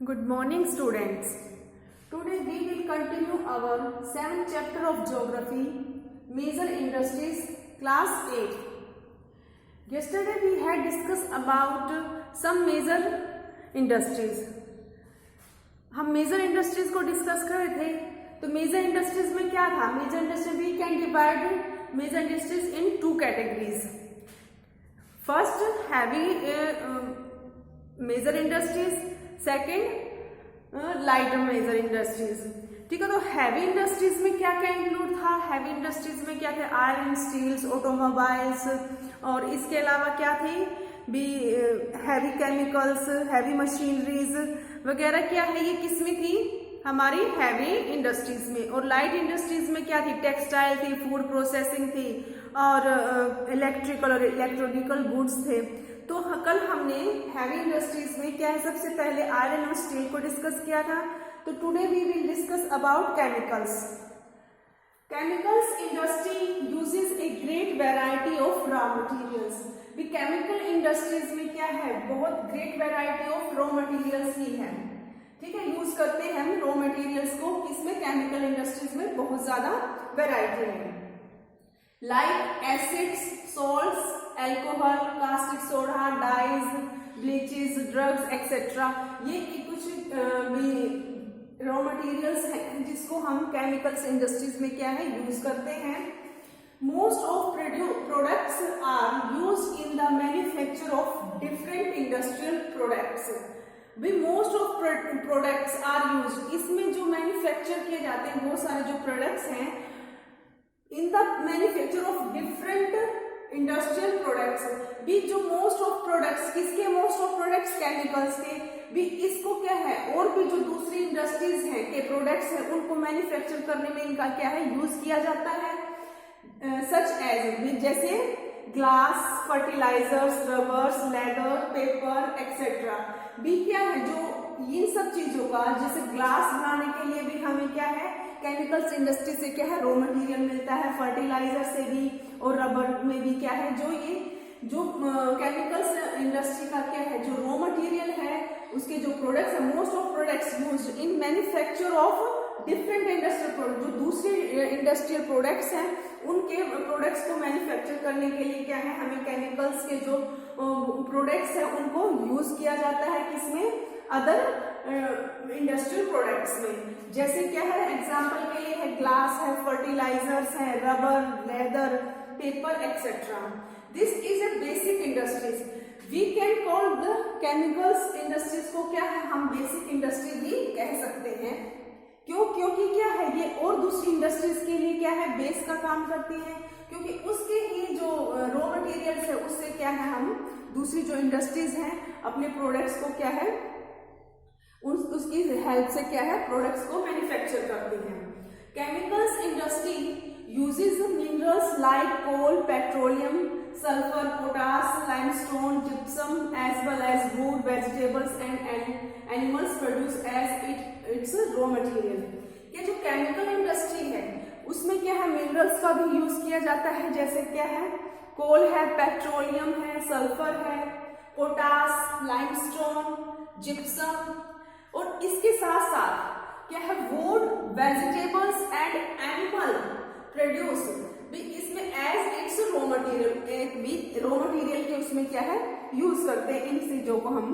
Good morning, students. Today we will continue our 7th chapter of Geography, Major Industries, Class 8. Yesterday we had discussed about some major industries. हम major industries को discuss कर रहे थे. तो major industries में क्या था? Major industry we can divide major industries in two categories. First heavy major industries, second lighter major industries. ठीक है, तो हैवी इंडस्ट्रीज में क्या क्या इंक्लूड था? हैवी इंडस्ट्रीज में क्या थे? आयरन, स्टील्स, ऑटोमोबाइल्स, और इसके अलावा क्या थी भी हैवी केमिकल्स, हैवी मशीनरीज वगैरह. क्या है ये किसमें थी? हमारी हैवी इंडस्ट्रीज में. और लाइट इंडस्ट्रीज में क्या थी? टेक्सटाइल थी, फूड प्रोसेसिंग थी, और इलेक्ट्रिकल और इलेक्ट्रॉनिकल गुड्स थे. तो कल हमने हैवी इंडस्ट्रीज में क्या है, सबसे पहले आयरन और स्टील को डिस्कस किया था. तो today we will discuss about chemicals. Chemicals industry uses a great variety of raw materials. भी केमिकल इंडस्ट्रीज में क्या है, बहुत great variety of raw materials ही है. ठीक है, यूज करते हैं हम रॉ मटेरियल्स को. किसमें? केमिकल इंडस्ट्रीज में बहुत ज्यादा वैरायटी है. Like acids, salts, alcohol, caustic soda, dyes, bleaches, drugs etcetera. ये कुछ भी रॉ मटेरियल्स हैं जिसको हम केमिकल्स इंडस्ट्रीज में क्या है यूज करते हैं. Most of products are used in the manufacture of different industrial products. भी most of products are used, इसमें जो मैन्युफैक्चर किए जाते हैं बहुत सारे जो प्रोडक्ट्स हैं इन the manufacture of different industrial products. भी जो मोस्ट ऑफ प्रोडक्ट्स किसके? मोस्ट ऑफ प्रोडक्ट्स केमिकल्स के. भी इसको क्या है, और भी जो दूसरी इंडस्ट्रीज हैं के प्रोडक्ट्स हैं उनको मैन्युफैक्चर करने में इनका क्या है यूज किया जाता है. सच एज जैसे glass, fertilisers, rubbers, leather, paper etcetera. भी क्या है, जो इन सब चीजों का जैसे ग्लास बनाने के लिए भी हमें क्या है केमिकल्स इंडस्ट्री से क्या है रॉ मटेरियल मिलता है. फर्टिलाइजर से भी और रबर में भी क्या है जो केमिकल्स इंडस्ट्री का क्या है जो रॉ मटेरियल है उसके जो प्रोडक्ट्स है, most of products used in manufacture of different industrial product. जो दूसरे इंडस्ट्रियल प्रोडक्ट्स हैं उनके प्रोडक्ट्स को मैन्युफैक्चर करने के लिए क्या है हमें केमिकल्स के जो प्रोडक्ट्स हैं उनको यूज किया जाता है. किसमें? अदर इंडस्ट्रियल प्रोडक्ट्स में. जैसे क्या है, एग्जांपल के लिए है ग्लास है, फर्टिलाइजर्स है, rubber, leather, paper etcetera. This is a basic industries. We can call the chemicals industries को क्या है हम बेसिक इंडस्ट्री भी कह सकते हैं. क्यों? क्योंकि क्या है ये और दूसरी इंडस्ट्रीज के लिए क्या है बेस का काम करती है. क्योंकि उसके ही जो रॉ मटेरियल्स है उससे क्या है हम दूसरी जो इंडस्ट्रीज हैं अपने प्रोडक्ट्स को क्या है उसकी हेल्प से क्या है प्रोडक्ट्स को मैन्युफैक्चर करती हैं. Chemicals industry uses minerals like coal, petroleum, sulphur, potash, limestone, gypsum as well as wood, vegetables and animals produce as its raw material. ये जो केमिकल इंडस्ट्री है उसमें क्या है मिनरल्स का भी यूज किया जाता है. जैसे क्या है कोल है, पेट्रोलियम है, सल्फर है, पोटास, लाइमस्टोन, जिप्सम. और इसके साथ साथ क्या है would, vegetables and animal produce भी इसमें एज इट्स रॉ मटेरियल. एक भी रॉ मटेरियल के उसमें क्या है यूज करते हैं इन चीजों को हम.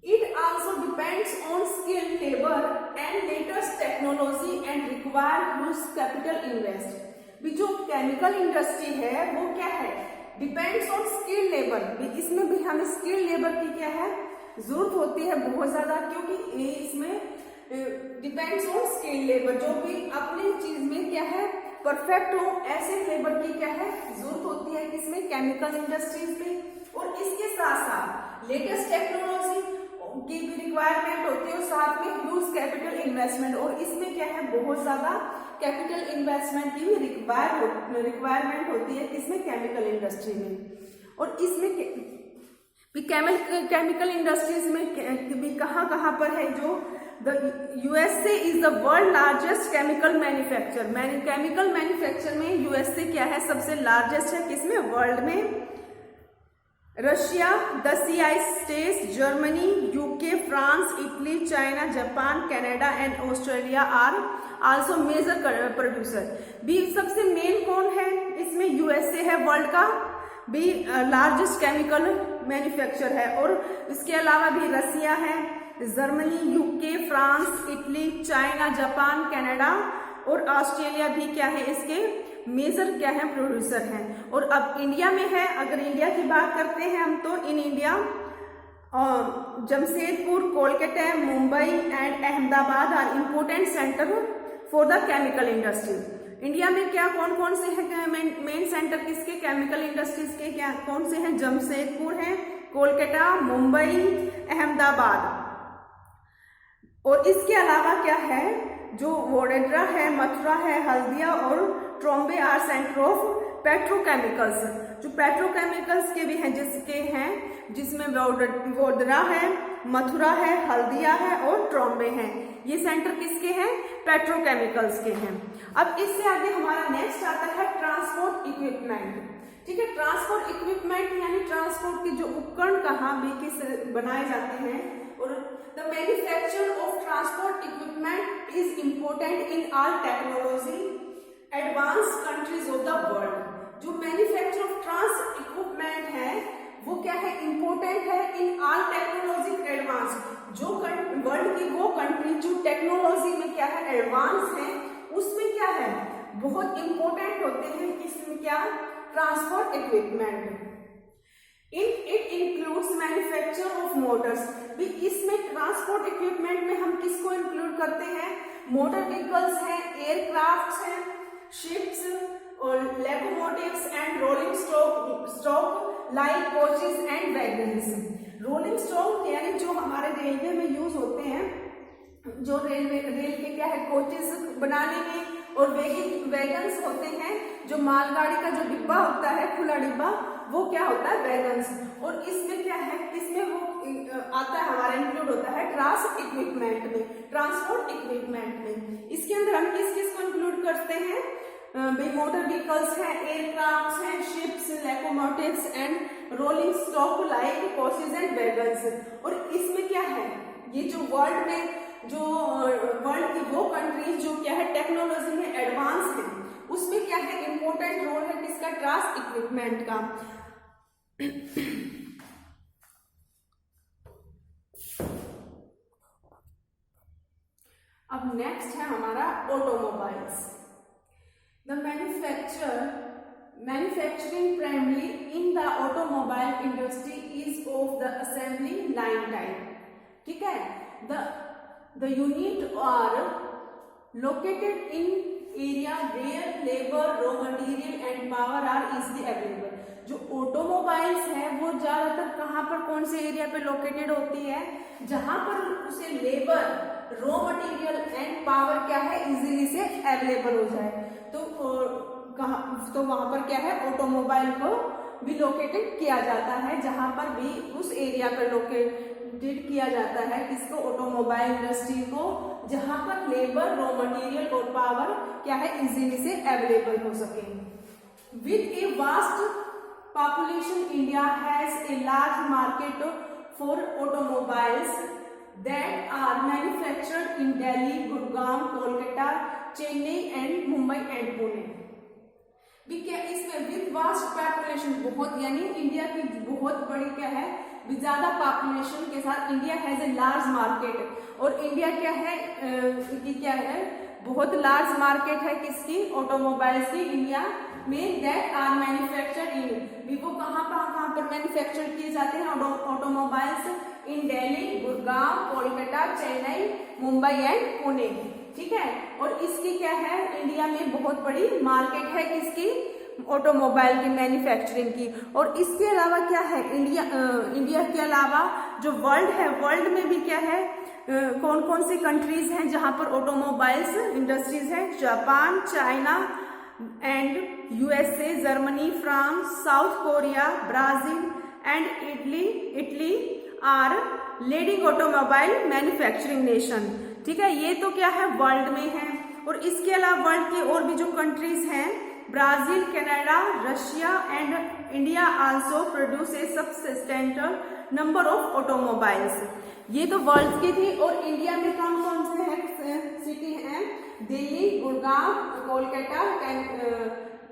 It also depends on skilled labour and latest technology and require huge capital invest. भी जो केमिकल इंडस्ट्री है वो क्या है डिपेंड्स ऑन स्किल्ड लेबर. इसमें भी हमें स्किल्ड लेबर की क्या है जरूरत होती है बहुत ज्यादा. क्योंकि इसमें डिपेंड्स ऑन स्किल्ड लेबर जो भी अपनी चीज में क्या है परफेक्ट हो ऐसे लेबर की क्या है जरूरत होती है. किसमें? केमिकल इंडस्ट्रीज में. और इसके साथ साथ लेटेस्ट टेक्नोलॉजी की भी रिक्वायरमेंट होती है और साथ में ह्यूज कैपिटल इन्वेस्टमेंट. और इसमें क्या है बहुत ज्यादा कैपिटल इन्वेस्टमेंट की भी रिक्वायरमेंट होती है. किसमें? केमिकल इंडस्ट्री में. और इसमें केमिकल इंडस्ट्रीज में भी कहाँ पर है जो USA is the world largest chemical manufacture. Chemical manufacture में यूएसए क्या है सबसे लार्जेस्ट है. किसमें? वर्ल्ड में. Russia, the CI states, Germany, UK, France, Italy, China, Japan, Canada and Australia are also major producer. भी सबसे मेन कौन है इसमें? USA है वर्ल्ड का भी लार्जेस्ट केमिकल मैन्युफैक्चर है, और इसके अलावा भी रसिया है, Germany, UK, France, Italy, China, Japan, Canada और ऑस्ट्रेलिया भी क्या है इसके मेजर क्या है प्रोड्यूसर हैं। और अब इंडिया में है, अगर इंडिया की बात करते हैं हम तो in India Jamshedpur, Kolkata, Mumbai and Ahmedabad are important centre for the chemical industry. India में क्या कौन कौन से हैं मेन सेंटर किसके केमिकल इंडस्ट्रीज के? क्या कौन से हैं? जमशेदपुर है, कोलकाता, मुंबई, अहमदाबाद। और इसके अलावा क्या है, जो वडोदरा है, मथुरा है, हल्दिया और Trombay are centre of petrochemicals. जो पेट्रोकेमिकल्स के भी हैं जिसमें वडोदरा है, मथुरा है, हल्दिया है और ट्रॉम्बे हैं। ये सेंटर किसके हैं? पेट्रोकेमिकल्स के हैं। अब इससे आगे हमारा नेक्स्ट आता है ट्रांसपोर्ट इक्विपमेंट। ठीक है, ट्रांसपोर्ट इक्विपमेंट यानी ट्रांसपोर्ट के जो उपकरण कहाँ भी किस बनाए जाते हैं। और the manufacture of transport equipment is important in all technology advance countries of the world. जो मैन्युफैक्चर ऑफ ट्रांस इक्विपमेंट है वो क्या है? इम्पोर्टेंट है इन ऑल टेक्नोलॉजी एडवांस। जो वर्ल्ड की वो कंट्री जो टेक्नोलॉजी में क्या है एडवांस है, उसमें क्या है बहुत इंपॉर्टेंट होते हैं। किसमें क्या? Transport equipment. It includes manufacture of Motors. भी इसमें ट्रांसपोर्ट इक्विपमेंट में हम किसको इंक्लूड करते हैं? मोटर व्हीकल्स हैं, एयरक्राफ्ट हैं, शिप्स और locomotives and rolling stock like coaches and wagons. Rolling stock यानी जो हमारे रेलवे में यूज होते हैं, जो रेल के क्या है कोचेस बनाने में, और वैगन्स होते हैं जो मालगाड़ी का जो डिब्बा होता है, खुला डिब्बा, वो क्या होता है? वैगन्स। और इसमें क्या है, इसमें वो आता है हमारा इंक्लूड होता है ट्रांसपोर्ट इक्विपमेंट में। इसके अंदर हम किस किस को इंक्लूड करते हैं? मोटर व्हीकल्स हैं, एयरक्राफ्ट हैं, ships, locomotives and rolling stock like coaches and wagons. और इसमें क्या है, ये जो वर्ल्ड की वो कंट्रीज जो क्या है टेक्नोलॉजी में एडवांस है, उसमें क्या है इंपॉर्टेंट रोल है किसका? ट्रांस इक्विपमेंट का। अब नेक्स्ट है हमारा automobiles. The manufacturing primary in the automobile industry is of the assembly line type. ठीक है, the unit are located in area where labor, raw material and power are easily available। जो automobiles है वो ज्यादातर कहाँ पर, कौन से एरिया पे लोकेटेड होती है? जहां पर उसे labour, raw material and power क्या है इजीली से अवेलेबल हो जाए। तो वहां पर क्या है ऑटोमोबाइल को भी लोकेटेड किया जाता है, जहां पर भी उस एरिया पर लोकेटेड किया जाता है किसको? ऑटोमोबाइल इंडस्ट्री को, जहां पर लेबर, रॉ मटेरियल और पावर क्या है इजीली से अवेलेबल हो सके। With a vast population, India has a large market for automobiles that are manufactured in Delhi, Gurgaon, Kolkata, Chennai and Mumbai and Pune। भी क्या इसमें विद वास्ट पॉपुलेशन, बहुत यानी इंडिया की बहुत बड़ी क्या है ज्यादा पॉपुलेशन के साथ India has a large market. और इंडिया क्या है क्या है बहुत लार्ज मार्केट है किसकी? ऑटोमोबाइल्स की इंडिया में। दैट आर मैन्युफैक्चर्ड इन, वो कहाँ पर मैन्युफैक्चर किए जाते हैं automobiles? In Delhi, Gurgaon, Kolkata, Chennai, Mumbai and Pune. ठीक है, और इसकी क्या है इंडिया में बहुत बड़ी मार्केट है किसकी? ऑटोमोबाइल की मैन्युफैक्चरिंग की। और इसके अलावा क्या है इंडिया के अलावा जो वर्ल्ड है, वर्ल्ड में भी क्या है कौन कौन सी कंट्रीज हैं जहां पर ऑटोमोबाइल्स इंडस्ट्रीज है? Japan, China and USA, Germany, France, South Korea, Brazil and Italy are leading automobile manufacturing nation. ठीक है, ये तो क्या है वर्ल्ड में है। और इसके अलावा वर्ल्ड की और भी जो कंट्रीज हैं Brazil, Canada, Russia and India also produce a substantial number of automobiles. ये तो वर्ल्ड की थी। और इंडिया में कौन कौन से हैं सिटी हैं? दिल्ली, गुड़गांव, कोलकाता,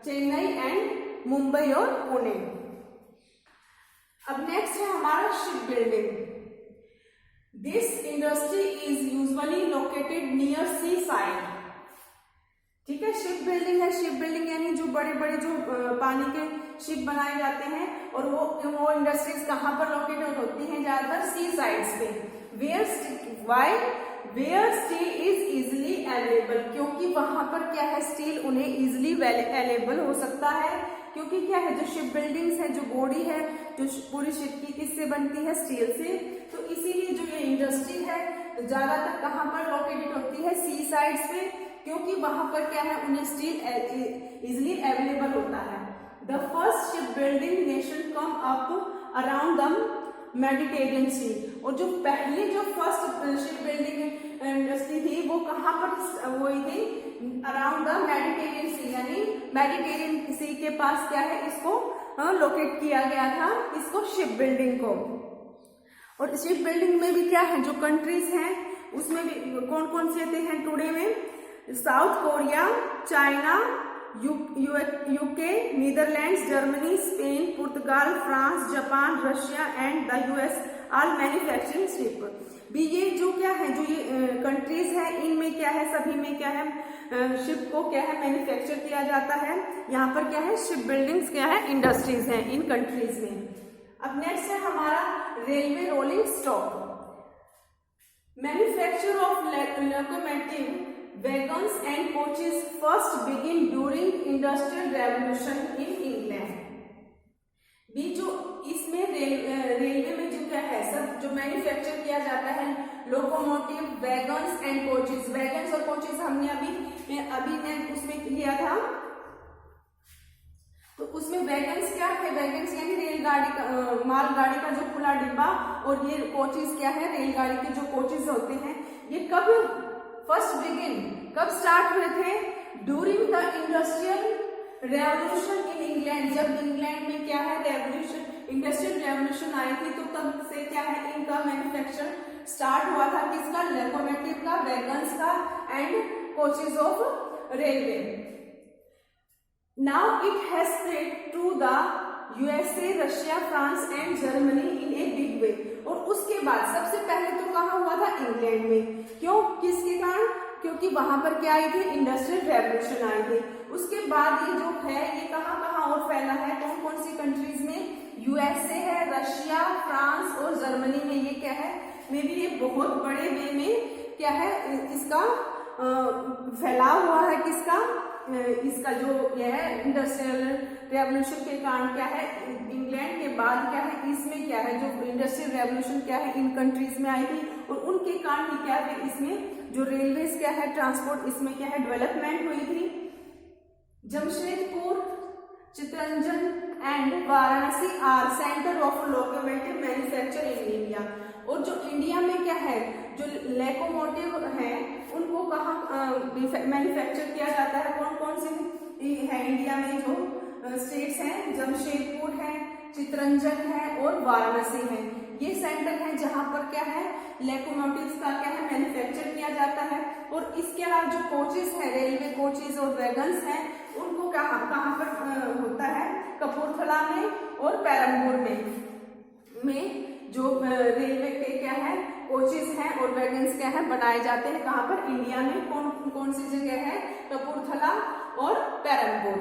चेन्नई एंड मुंबई और पुणे। अब नेक्स्ट है हमारा ship building. This industry is usually located near sea side. ठीक है, शिप बिल्डिंग है। शिप बिल्डिंग यानी जो बड़े बड़े जो पानी के शिप बनाए जाते हैं, और वो इंडस्ट्रीज कहाँ पर लोकेटेड होती हैं? ज्यादातर सी साइड्स पे। Where steel is easily available, क्योंकि वहां पर क्या है, स्टील उन्हें इजिली अवेलेबल हो सकता है। क्योंकि क्या है, जो शिप बिल्डिंग्स है, जो बॉडी है, जो पूरी शिप की किससे बनती है? स्टील से। तो इसीलिए जो ये इंडस्ट्री है तो ज्यादातर कहाँ पर लोकेटेड होती है? सी साइड्स पे, क्योंकि वहां पर क्या है, उन्हें स्टील इजिली अवेलेबल होता है। The first ship building nation come up around the Mediterranean sea. और जो पहली जो फर्स्ट शिप बिल्डिंग इंडस्ट्री थी वो कहाँ पर हुई थी? अराउंड द मेडिटेरियन सी, यानी मेडिटेरियन सी के पास क्या है, इसको लोकेट किया गया था, इसको शिप बिल्डिंग को। और शिप बिल्डिंग में भी क्या है, जो कंट्रीज हैं उसमें भी कौन कौन से हैं टुडे में? South Korea, China, UK, Netherlands, Germany, Spain, Portugal, France, Japan, Russia and the US all manufacturing ship. भी ये जो क्या है, जो ये कंट्रीज है, इनमें क्या है, सभी में क्या है, शिप को क्या है, मैन्युफैक्चर किया जाता है। यहाँ पर क्या है, शिप बिल्डिंग्स क्या है, इंडस्ट्रीज हैं इन कंट्रीज में। अब नेक्स्ट है हमारा railway rolling stock. Manufacture of locomotive, wagons and coaches first begin during industrial revolution in England। भी जो इसमें रेलवे में जो क्या है, सब जो मैन्युफैक्चर किया जाता है, locomotive, wagons and coaches. Wagons और कोचेस हमने अभी ने उसमें किया था। तो उसमें वैगन्स क्या है? वैगन्स यानी रेलगाड़ी का, मालगाड़ी का जो खुला डिब्बा, और ये कोचेस क्या है, रेलगाड़ी के जो कोचेस होते हैं। ये कब फर्स्ट बिगिन, कब स्टार्ट हुए थे? During the industrial revolution in England. जब इंग्लैंड में क्या है, रेवोल्यूशन, इंडस्ट्रियल रेवोल्यूशन आई थी, तो तब से क्या है, इनका मैन्युफैक्चर स्टार्ट हुआ था। किसका? लोकोमोटिव का, वैगन्स का and coaches of railway. Now it has spread to the USA, Russia, France and Germany in a big way. और उसके बाद सबसे पहले तो कहाँ हुआ था? इंग्लैंड में। क्यों? किसके कारण? क्योंकि वहां पर क्या आई थी, इंडस्ट्रियल रेवोल्यूशन आई थी। उसके बाद ये जो है, ये कहाँ कहाँ और फैला है, कौन कौन सी कंट्रीज में? यूएसए है, रशिया, फ्रांस और जर्मनी में। ये क्या है, मे भी ये बहुत बड़े वे में क्या है, इसका फैलाव हुआ है। किसका? इसका जो यह है इंडस्ट्रियल रेवोल्यूशन के कारण क्या है, इंग्लैंड के बाद क्या है, इसमें क्या है, जो इंडस्ट्रियल रेवोल्यूशन क्या है, इन कंट्रीज में आई थी। और उनके कारण ही क्या है, इसमें जो रेलवेज क्या है, ट्रांसपोर्ट, इसमें क्या है, डेवलपमेंट हुई थी। Jamshedpur, Chittaranjan and Varanasi are centre of locomotive manufacture in India. और जो इंडिया में क्या है, जो लोकोमोटिव है, उनको कहाँ मैन्युफैक्चर किया जाता है? कौन कौन से है इंडिया में जो स्टेट्स हैं? जमशेदपुर है, चित्तरंजन है और वाराणसी है। ये सेंटर है जहां पर क्या है, लोकोमोटिव्स का क्या है, मैन्युफैक्चर किया जाता है। और इसके अलावा जो कोचेस है, रेलवे कोचेस और वैगन्स हैं, उनको कहाँ पर होता है? कपूरथला में और पेरम्बूर में जो रेलवे के क्या है, कोचेस हैं और वैगन्स क्या है, बनाए जाते हैं। कहाँ पर? इंडिया में। कौन कौन सी जगह है? कपूरथला और पेरम्बूर।